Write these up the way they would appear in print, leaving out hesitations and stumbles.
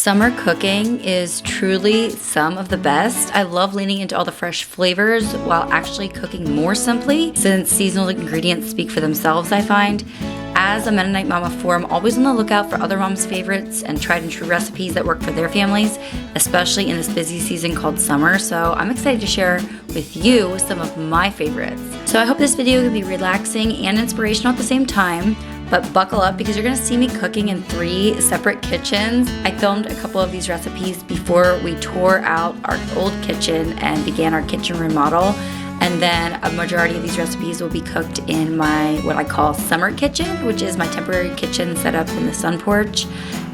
Summer cooking is truly some of the best. I love leaning into all the fresh flavors while actually cooking more simply, since seasonal ingredients speak for themselves, I find. As a Mennonite mom of four, I'm always on the lookout for other moms' favorites and tried and true recipes that work for their families, especially in this busy season called summer. So I'm excited to share with you some of my favorites. So I hope this video can be relaxing and inspirational at the same time. But buckle up because you're gonna see me cooking in 3 separate kitchens. I filmed a couple of these recipes before we tore out our old kitchen and began our kitchen remodel. And then a majority of these recipes will be cooked in my, what I call summer kitchen, which is my temporary kitchen set up in the sun porch.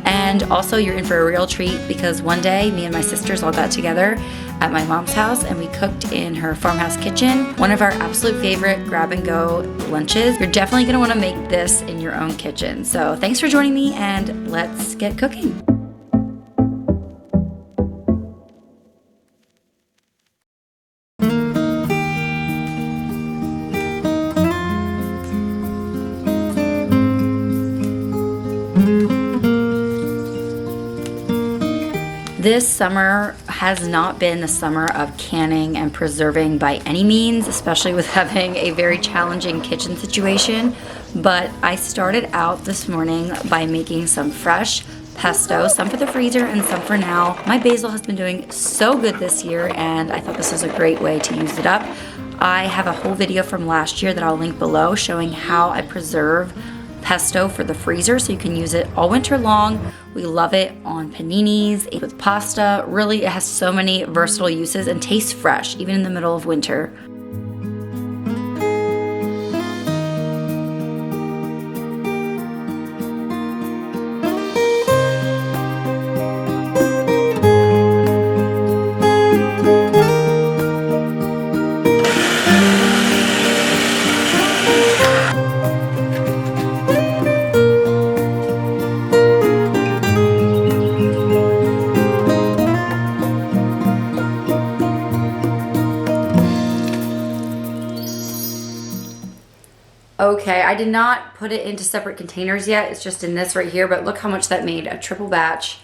And also you're in for a real treat because one day me and my sisters all got together at my mom's house and we cooked in her farmhouse kitchen. One of our absolute favorite grab and go lunches. You're definitely gonna wanna make this in your own kitchen. So thanks for joining me and let's get cooking. This summer has not been the summer of canning and preserving by any means, especially with having a very challenging kitchen situation. But I started out this morning by making some fresh pesto, some for the freezer and some for now. My basil has been doing so good this year and I thought this was a great way to use it up. I have a whole video from last year that I'll link below showing how I preserve pesto for the freezer so you can use it all winter long. We love it on paninis, with pasta. Really, it has so many versatile uses and tastes fresh even in the middle of winter. Okay, I did not put it into separate containers yet. It's just in this right here, but look how much that made, a triple batch.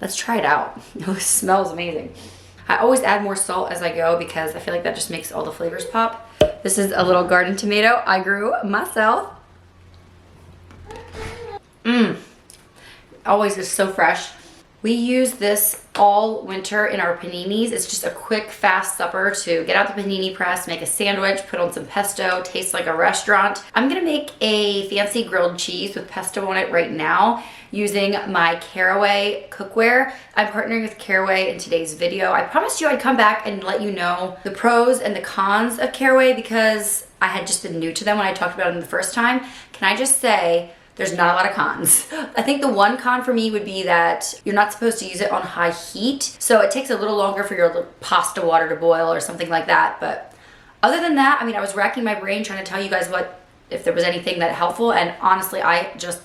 Let's try it out. It smells amazing. I always add more salt as I go because I feel like that just makes all the flavors pop. This is a little garden tomato I grew myself. Always is so fresh. We use this all winter in our paninis. It's just a quick, fast supper to get out the panini press, make a sandwich, put on some pesto, tastes like a restaurant. I'm gonna make a fancy grilled cheese with pesto on it right now using my Caraway cookware. I'm partnering with Caraway in today's video. I promised you I'd come back and let you know the pros and the cons of Caraway because I had just been new to them when I talked about them the first time. Can I just say, there's not a lot of cons. I think the one con for me would be that you're not supposed to use it on high heat. So it takes a little longer for your pasta water to boil or something like that. But other than that, I mean, I was racking my brain trying to tell you guys if there was anything that helpful. And honestly,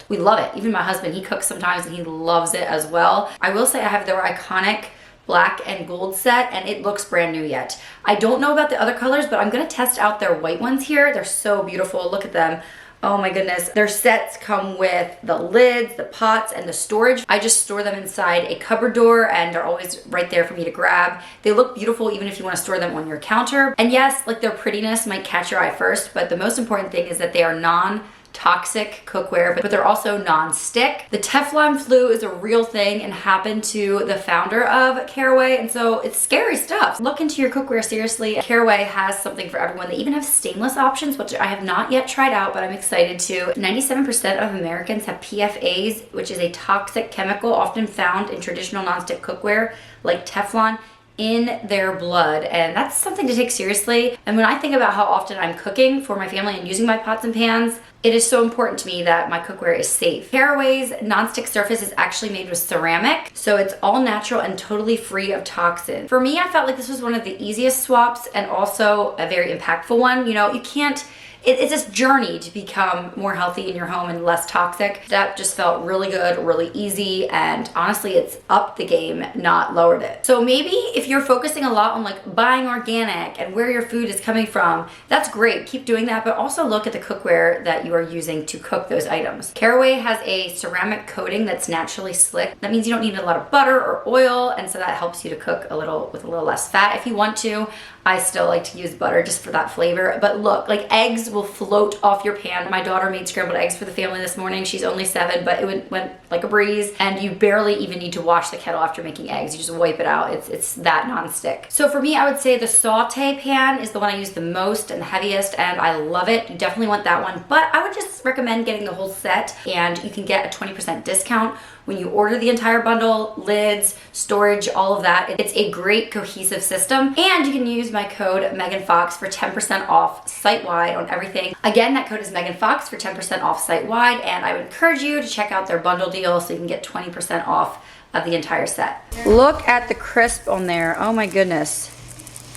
we love it. Even my husband, he cooks sometimes and he loves it as well. I will say I have their iconic black and gold set and it looks brand new yet. I don't know about the other colors, but I'm gonna test out their white ones here. They're so beautiful, look at them. Oh my goodness. Their sets come with the lids, the pots, and the storage. I just store them inside a cupboard door and they're always right there for me to grab. They look beautiful even if you want to store them on your counter. And yes, like their prettiness might catch your eye first, but the most important thing is that they are non-toxic cookware, but they're also non-stick. The Teflon flu is a real thing and happened to the founder of Caraway, and so it's scary stuff. Look into your cookware seriously. Caraway has something for everyone. They even have stainless options, which I have not yet tried out, but I'm excited to. 97% of Americans have PFAs, which is a toxic chemical often found in traditional non-stick cookware like Teflon, in their blood, and that's something to take seriously. And when I think about how often I'm cooking for my family and using my pots and pans, it is so important to me that my cookware is safe. Caraway's nonstick surface is actually made with ceramic, so it's all natural and totally free of toxin. For me, I felt like this was one of the easiest swaps and also a very impactful one. You know, you can't it's this journey to become more healthy in your home and less toxic. That just felt really good, really easy, and honestly, it's upped the game, not lowered it. So maybe if you're focusing a lot on like buying organic and where your food is coming from, that's great. Keep doing that, but also look at the cookware that you are using to cook those items. Caraway has a ceramic coating that's naturally slick. That means you don't need a lot of butter or oil, and so that helps you to cook a little with a little less fat if you want to. I still like to use butter just for that flavor. But look, like eggs will float off your pan. My daughter made scrambled eggs for the family this morning. She's only 7, but it went like a breeze. And you barely even need to wash the kettle after making eggs. You just wipe it out. It's that non-stick. So for me, I would say the saute pan is the one I use the most and the heaviest, and I love it. You definitely want that one. But I would just recommend getting the whole set, and you can get a 20% discount when you order the entire bundle, lids, storage, all of that. It's a great cohesive system, and you can use my code meganfox for 10% off site-wide on everything. Again, that code is meganfox for 10% off site-wide, and I would encourage you to check out their bundle deal so you can get 20% off of the entire set. Look at the crisp on there. Oh my goodness.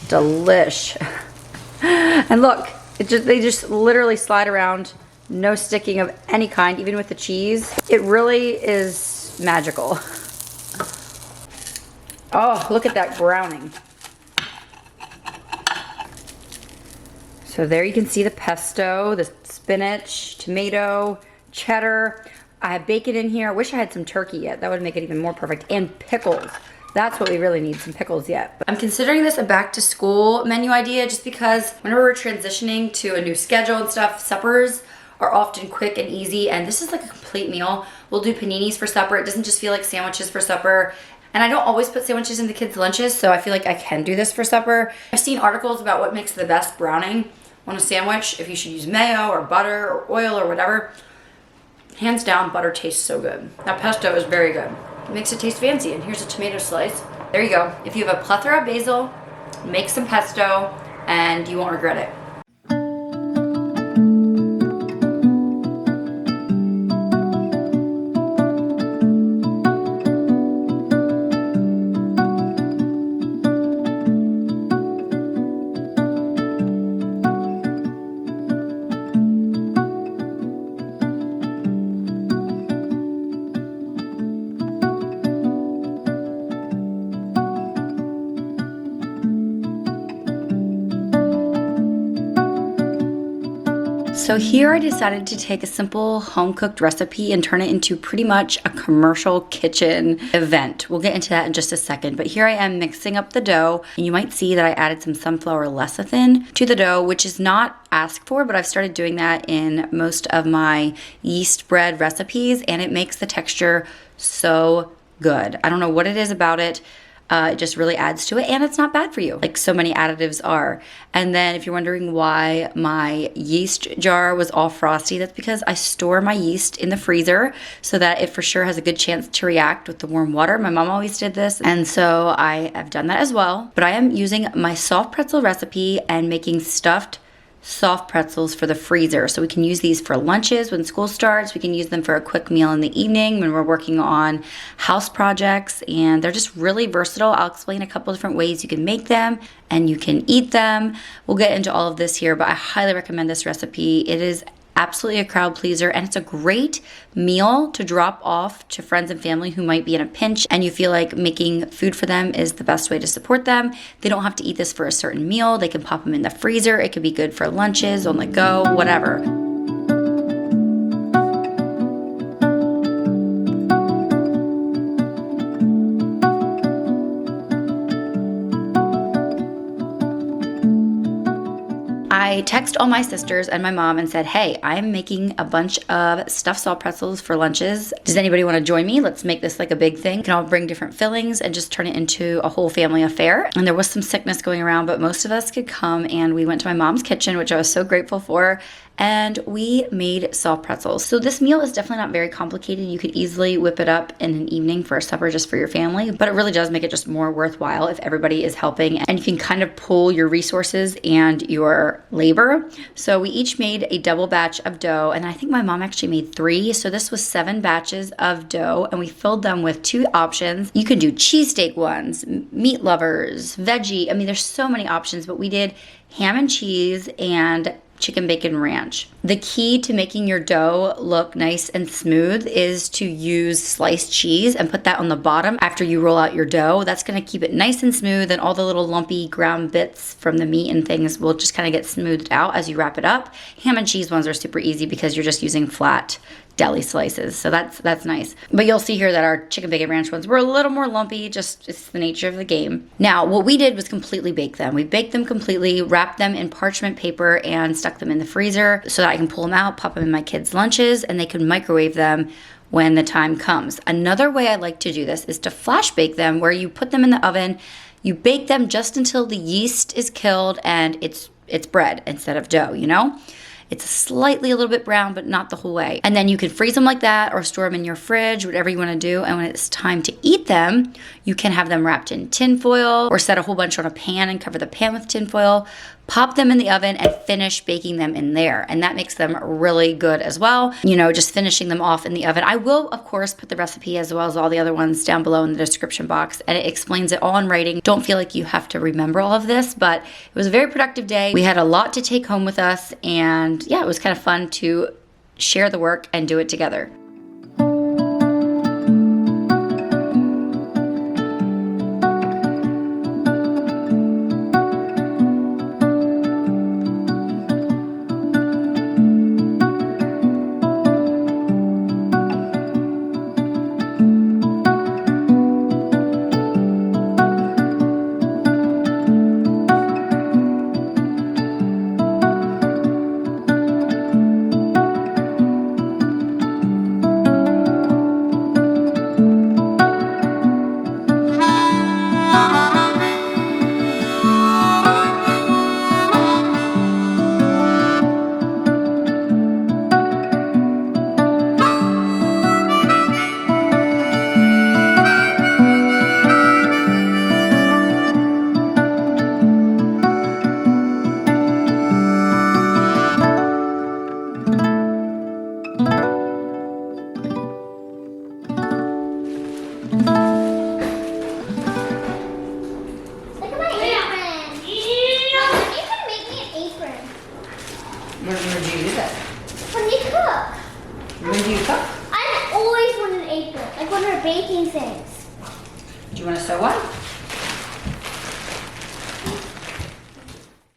Delish. And look, they just literally slide around. No sticking of any kind, even with the cheese. It really is magical. Oh, look at that browning. So there you can see the pesto, the spinach, tomato, cheddar. I have bacon in here. I wish I had some turkey yet. That would make it even more perfect. And pickles. That's what we really need, some pickles yet. But I'm considering this a back to school menu idea just because whenever we're transitioning to a new schedule and stuff, suppers are often quick and easy, and this is like a complete meal. We'll do paninis for supper. It doesn't just feel like sandwiches for supper. And I don't always put sandwiches in the kids' lunches, so I feel like I can do this for supper. I've seen articles about what makes the best browning on a sandwich, if you should use mayo or butter or oil or whatever. Hands down, butter tastes so good. That pesto is very good. It makes it taste fancy, and here's a tomato slice. There you go. If you have a plethora of basil, make some pesto, and you won't regret it. So here I decided to take a simple home-cooked recipe and turn it into pretty much a commercial kitchen event. We'll get into that in just a second, but here I am mixing up the dough, and you might see that I added some sunflower lecithin to the dough, which is not asked for, but I've started doing that in most of my yeast bread recipes, and it makes the texture so good. I don't know what it is about it. It just really adds to it, and it's not bad for you, like so many additives are. And then if you're wondering why my yeast jar was all frosty, that's because I store my yeast in the freezer so that it for sure has a good chance to react with the warm water. My mom always did this, and so I have done that as well. But I am using my soft pretzel recipe and making stuffed soft pretzels for the freezer. So we can use these for lunches when school starts. We can use them for a quick meal in the evening when we're working on house projects, and they're just really versatile. I'll explain a couple different ways you can make them and you can eat them. We'll get into all of this here, but I highly recommend this recipe. It is absolutely a crowd pleaser, and it's a great meal to drop off to friends and family who might be in a pinch and you feel like making food for them is the best way to support them. They don't have to eat this for a certain meal. They can pop them in the freezer. It could be good for lunches, on the go, whatever. I text all my sisters and my mom and said, hey, I'm making a bunch of stuffed salt pretzels for lunches. Does anybody want to join me? Let's make this like a big thing. We can all bring different fillings and just turn it into a whole family affair. And there was some sickness going around, but most of us could come, and we went to my mom's kitchen, which I was so grateful for, and we made soft pretzels. So this meal is definitely not very complicated. You could easily whip it up in an evening for a supper just for your family, but it really does make it just more worthwhile if everybody is helping, and you can kind of pool your resources and your labor. So we each made a double batch of dough, and I think my mom actually made 3. So this was 7 batches of dough, and we filled them with 2 options. You can do cheesesteak ones, meat lovers, veggie. I mean, there's so many options, but we did ham and cheese and chicken bacon ranch. The key to making your dough look nice and smooth is to use sliced cheese and put that on the bottom after you roll out your dough. That's gonna keep it nice and smooth, and all the little lumpy ground bits from the meat and things will just kind of get smoothed out as you wrap it up. Ham and cheese ones are super easy because you're just using flat deli slices, so that's nice. But you'll see here that our chicken bacon ranch ones were a little more lumpy, just it's the nature of the game. Now, what we did was completely bake them. We baked them completely, wrapped them in parchment paper, and stuck them in the freezer so that I can pull them out, pop them in my kids' lunches, and they can microwave them when the time comes. Another way I like to do this is to flash bake them, where you put them in the oven, you bake them just until the yeast is killed and it's bread instead of dough, you know? It's slightly a little bit brown, but not the whole way. And then you can freeze them like that or store them in your fridge, whatever you want to do. And when it's time to eat them, you can have them wrapped in tin foil or set a whole bunch on a pan and cover the pan with tin foil. Pop them in the oven and finish baking them in there. And that makes them really good as well. You know, just finishing them off in the oven. I will, of course, put the recipe as well as all the other ones down below in the description box. And it explains it all in writing. Don't feel like you have to remember all of this, but it was a very productive day. We had a lot to take home with us. And yeah, it was kind of fun to share the work and do it together. Where do you use it? When you cook. When do you cook? I always want an apron, like when we're baking things. Do you want to sew one?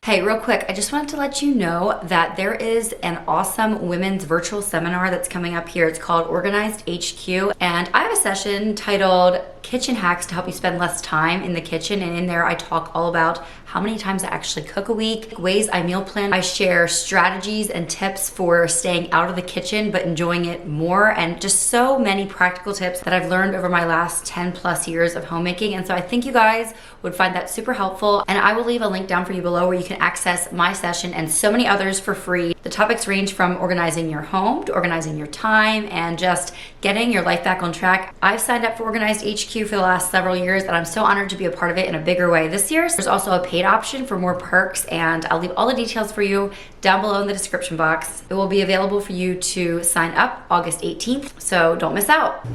Hey, real quick, I just wanted to let you know that there is an awesome women's virtual seminar that's coming up here. It's called Organized HQ, and I have a session titled Kitchen Hacks to Help You Spend Less Time in the Kitchen, and in there I talk all about how many times I actually cook a week, ways I meal plan. I share strategies and tips for staying out of the kitchen but enjoying it more, and just so many practical tips that I've learned over my last 10 plus years of homemaking. And so I think you guys would find that super helpful, and I will leave a link down for you below where you can access my session and so many others for free. The topics range from organizing your home to organizing your time and just getting your life back on track. I've signed up for Organized HQ for the last several years, and I'm so honored to be a part of it in a bigger way this year. There's also a paid option for more perks, and I'll leave all the details for you down below in the description box. It will be available for you to sign up August 18th, so don't miss out.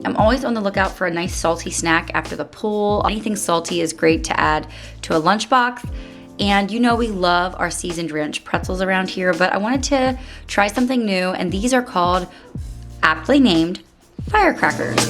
I'm always on the lookout for a nice salty snack after the pool. Anything salty is great to add to a lunchbox. And you know we love our seasoned ranch pretzels around here, but I wanted to try something new, and these are called, aptly named, firecrackers.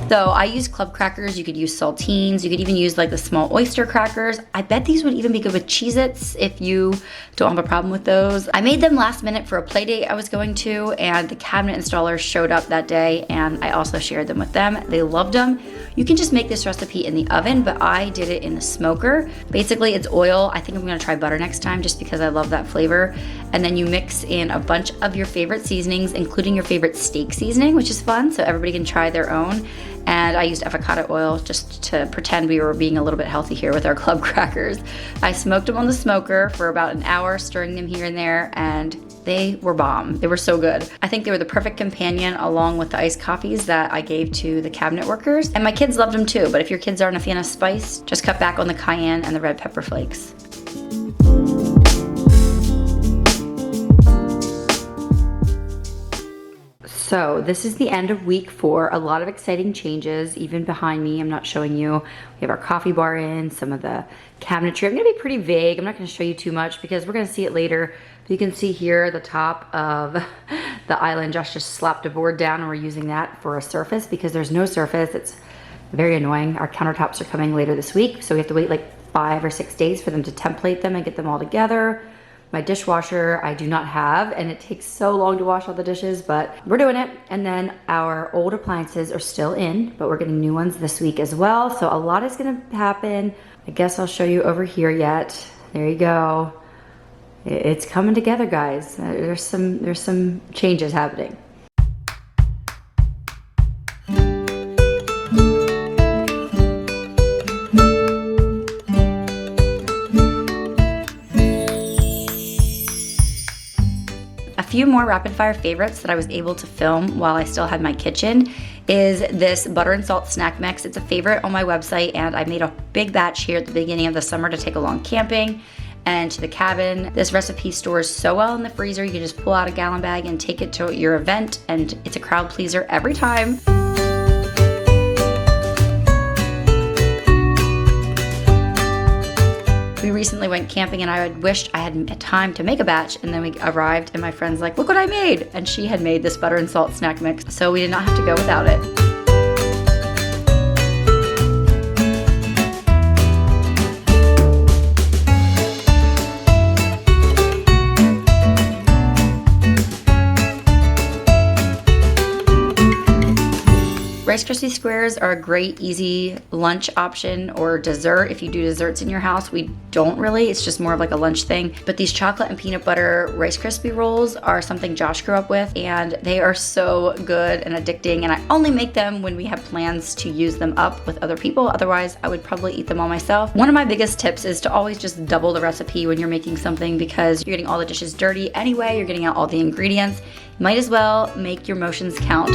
So I use club crackers, you could use saltines, you could even use like the small oyster crackers. I bet these would even be good with Cheez-Its if you don't have a problem with those. I made them last minute for a play date I was going to, and the cabinet installers showed up that day, and I also shared them with them. They loved them. You can just make this recipe in the oven, but I did it in the smoker. Basically it's oil. I think I'm gonna try butter next time just because I love that flavor. And then you mix in a bunch of your favorite seasonings, including your favorite steak seasoning, which is fun, so everybody can try their own. And I used avocado oil just to pretend we were being a little bit healthy here with our club crackers. I smoked them on the smoker for about an hour, stirring them here and there, and they were bomb. They were so good. I think they were the perfect companion along with the iced coffees that I gave to the cabinet workers. And my kids loved them too, but if your kids aren't a fan of spice, just cut back on the cayenne and the red pepper flakes. So this is the end of week 4. A lot of exciting changes, even behind me. I'm not showing you. We have our coffee bar in, some of the cabinetry. I'm gonna be pretty vague. I'm not gonna show you too much because we're gonna see it later. But you can see here the top of the island. Josh just slapped a board down and we're using that for a surface because there's no surface. It's very annoying. Our countertops are coming later this week, so we have to wait like 5 or 6 days for them to template them and get them all together. My dishwasher I do not have, and it takes so long to wash all the dishes, but we're doing it. And then our old appliances are still in, but we're getting new ones this week as well. So a lot is gonna happen. I guess I'll show you over here yet. There you go. It's coming together, guys. There's some changes happening. Few more rapid fire favorites that I was able to film while I still had my kitchen is this butter and salt snack mix. It's a favorite on my website, and I made a big batch here at the beginning of the summer to take along camping and to the cabin. This recipe stores so well in the freezer. You can just pull out a gallon bag and take it to your event, and it's a crowd pleaser every time. We recently went camping and I had wished I had time to make a batch, and then we arrived and my friend's like, look what I made. And she had made this butter and salt snack mix, so we did not have to go without it. Rice Krispie Squares are a great, easy lunch option or dessert. If you do desserts in your house, we don't really. It's just more of like a lunch thing. But these chocolate and peanut butter Rice Krispie rolls are something Josh grew up with, and they are so good and addicting. And I only make them when we have plans to use them up with other people. Otherwise, I would probably eat them all myself. One of my biggest tips is to always just double the recipe when you're making something, because you're getting all the dishes dirty anyway. You're getting out all the ingredients. Might as well make your motions count.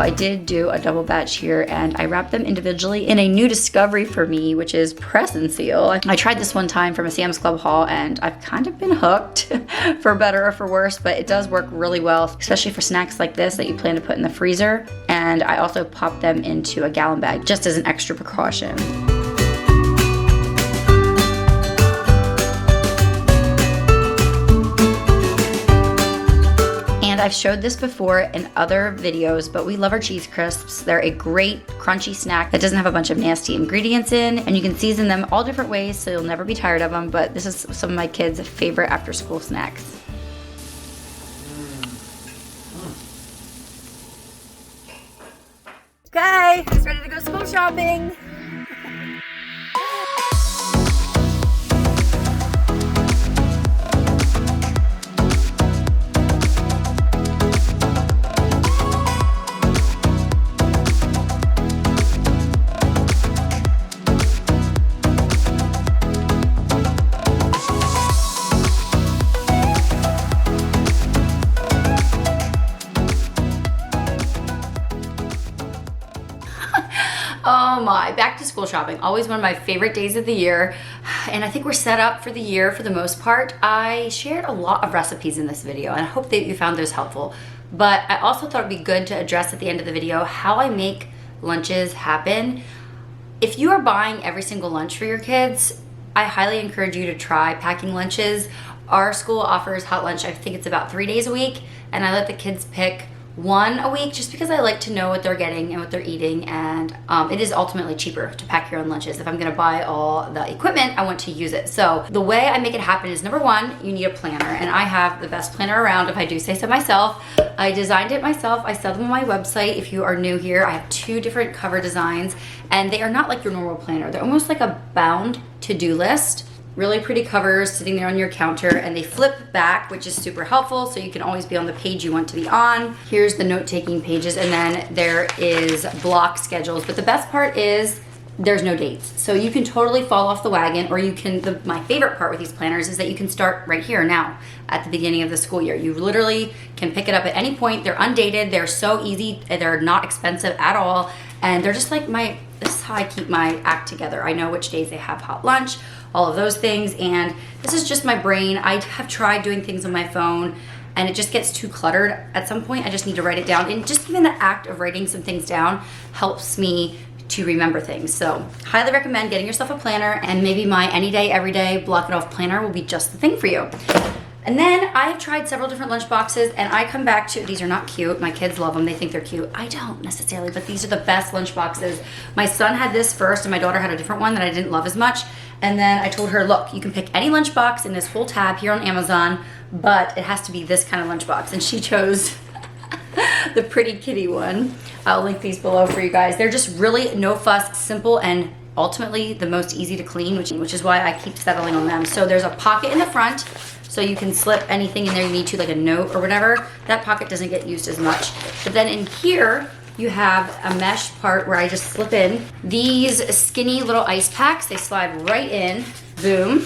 I did do a double batch here, and I wrapped them individually in a new discovery for me, which is press and seal. I tried this one time from a Sam's Club haul, and I've kind of been hooked for better or for worse, but it does work really well, especially for snacks like this that you plan to put in the freezer. And I also pop them into a gallon bag just as an extra precaution. I've showed this before in other videos, but we love our cheese crisps. They're a great crunchy snack that doesn't have a bunch of nasty ingredients in, and you can season them all different ways so you'll never be tired of them, but this is some of my kids' favorite after school snacks. Okay, it's ready to go school shopping. Oh my, back to school shopping. Always one of my favorite days of the year. And I think we're set up for the year for the most part. I shared a lot of recipes in this video, and I hope that you found those helpful. But I also thought it'd be good to address at the end of the video how I make lunches happen. If you are buying every single lunch for your kids, I highly encourage you to try packing lunches. Our school offers hot lunch, I think it's about 3 days a week, and I let the kids pick one a week just because I like to know what they're getting and what they're eating, and it is ultimately cheaper to pack your own lunches. If I'm gonna buy all the equipment, I want to use it. So the way I make it happen is, number one, you need a planner, and I have the best planner around if I do say so myself. I designed it myself. I sell them on my website. If you are new here, I have 2 different cover designs, and they are not like your normal planner. They're almost like a bound to-do list. really pretty covers sitting there on your counter, and they flip back, which is super helpful, so you can always be on the page you want to be on. Here's the note-taking pages, and then there is block schedules. But the best part is there's no dates. So you can totally fall off the wagon, or you can, my favorite part with these planners is that you can start right here now at the beginning of the school year. You literally can pick it up at any point. They're undated, they're so easy, they're not expensive at all, and they're just like this is how I keep my act together. I know which days they have hot lunch, all of those things, and this is just my brain. I have tried doing things on my phone and it just gets too cluttered. At some point I just need to write it down, and just even the act of writing some things down helps me to remember things. So highly recommend getting yourself a planner, and maybe my any day, every day block it off planner will be just the thing for you. And then I have tried several different lunch boxes, and I come back to, these are not cute. My kids love them, they think they're cute. I don't necessarily, but these are the best lunch boxes. My son had this first, and my daughter had a different one that I didn't love as much. And then I told her, look, you can pick any lunch box in this whole tab here on Amazon, but it has to be this kind of lunch box. And she chose the pretty kitty one. I'll link these below for you guys. They're just really no fuss, simple, and ultimately the most easy to clean, which is why I keep settling on them. So there's a pocket in the front, so you can slip anything in there you need to, like a note or whatever. That pocket doesn't get used as much. But then in here, you have a mesh part where I just slip in these skinny little ice packs. They slide right in, boom,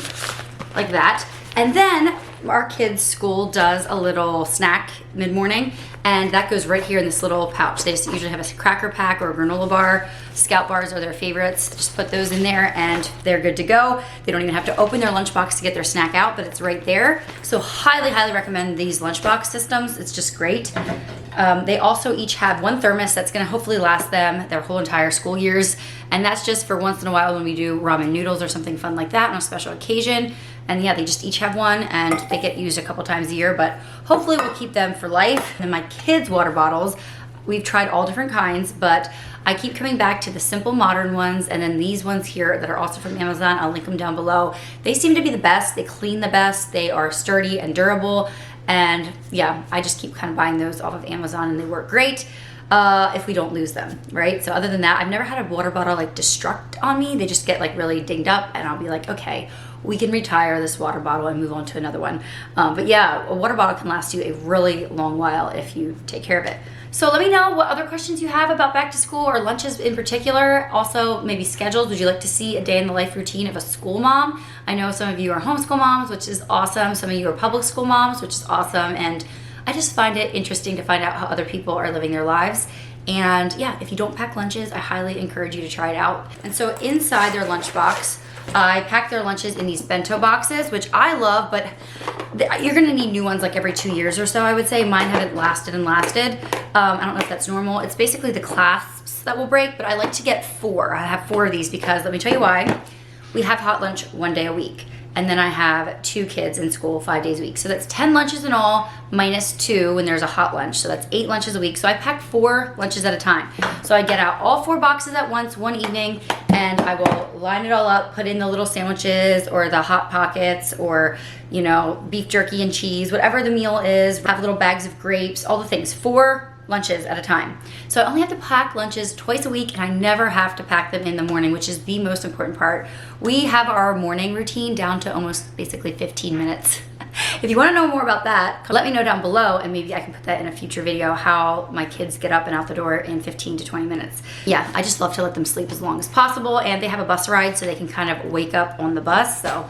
like that. And then our kids' school does a little snack mid-morning, and that goes right here in this little pouch. They just usually have a cracker pack or a granola bar. Scout bars are their favorites. Just put those in there and they're good to go. They don't even have to open their lunchbox to get their snack out, but it's right there. So highly, highly recommend these lunchbox systems. It's just great. They also each have one thermos that's gonna hopefully last them their whole entire school years. And that's just for once in a while when we do ramen noodles or something fun like that on a special occasion. And yeah, they just each have one, and they get used a couple times a year, but hopefully we'll keep them for life. And my kids' water bottles, we've tried all different kinds, but I keep coming back to the simple modern ones, and then these ones here that are also from Amazon. I'll link them down below. They seem to be the best. They clean the best. They are sturdy and durable. And yeah, I just keep kind of buying those off of Amazon, and they work great if we don't lose them, right? So other than that, I've never had a water bottle like destruct on me. They just get like really dinged up, and I'll be like, okay, we can retire this water bottle and move on to another one. But yeah, a water bottle can last you a really long while if you take care of it. So let me know what other questions you have about back to school or lunches in particular. Also, maybe schedules. Would you like to see a day in the life routine of a school mom? I know some of you are homeschool moms, which is awesome. Some of you are public school moms, which is awesome. And I just find it interesting to find out how other people are living their lives. And yeah, if you don't pack lunches, I highly encourage you to try it out. And so inside their lunchbox, I pack their lunches in these bento boxes, which I love, but you're gonna need new ones like every 2 years or so, I would say. Mine haven't lasted and lasted. I don't know if that's normal. It's basically the clasps that will break, but I like to get 4. I have 4 of these because, let me tell you why. We have hot lunch 1 day a week. And then I have 2 kids in school 5 days a week. So that's 10 lunches in all, minus 2 when there's a hot lunch. So that's 8 lunches a week. So I pack 4 lunches at a time. So I get out all 4 boxes at once, one evening, and I will line it all up, put in the little sandwiches or the Hot Pockets or, you know, beef jerky and cheese, whatever the meal is, have little bags of grapes, all the things. 4 lunches at a time. So I only have to pack lunches twice a week, and I never have to pack them in the morning, which is the most important part. We have our morning routine down to almost basically 15 minutes. If you want to know more about that, let me know down below, and maybe I can put that in a future video, how my kids get up and out the door in 15 to 20 minutes. Yeah, I just love to let them sleep as long as possible, and they have a bus ride so they can kind of wake up on the bus. So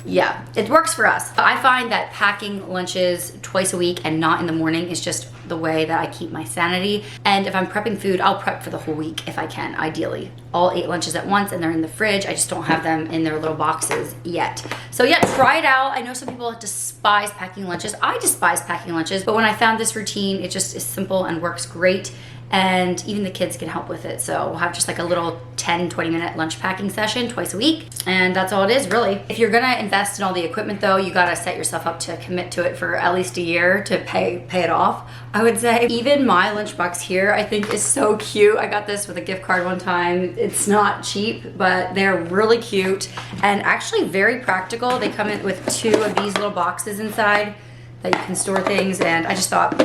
yeah, it works for us. I find that packing lunches twice a week and not in the morning is just the way that I keep my sanity. And if I'm prepping food, I'll prep for the whole week if I can, ideally. All 8 lunches at once, and they're in the fridge. I just don't have them in their little boxes yet. So yeah, try it out. I know some people despise packing lunches. I despise packing lunches, but when I found this routine, it just is simple and works great. And even the kids can help with it. So we'll have just like a little 10-20 minute lunch packing session twice a week. And that's all it is, really. If you're gonna invest in all the equipment though, you gotta set yourself up to commit to it for at least a year to pay it off, I would say. Even my lunchbox here, I think is so cute. I got this with a gift card one time. It's not cheap, but they're really cute and actually very practical. They come in with 2 of these little boxes inside that you can store things, and I just thought,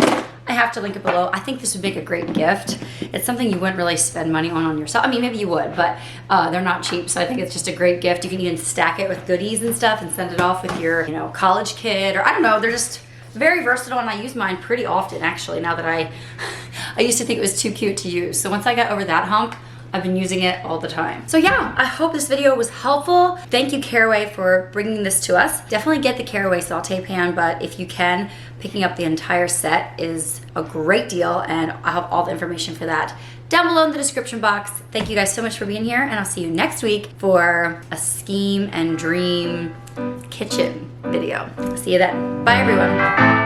I have to link it below. I think this would make a great gift. It's something you wouldn't really spend money on yourself. I mean, maybe you would, but they're not cheap, so I think it's just a great gift. You can even stack it with goodies and stuff and send it off with your, you know, college kid, or I don't know, they're just very versatile, and I use mine pretty often actually, now that I used to think it was too cute to use. So once I got over that hump, I've been using it all the time. So yeah, I hope this video was helpful. Thank you, Caraway, for bringing this to us. Definitely get the Caraway saute pan, but if you can, picking up the entire set is a great deal, and I'll have all the information for that down below in the description box. Thank you guys so much for being here, and I'll see you next week for a scheme and dream kitchen video. See you then. Bye, everyone.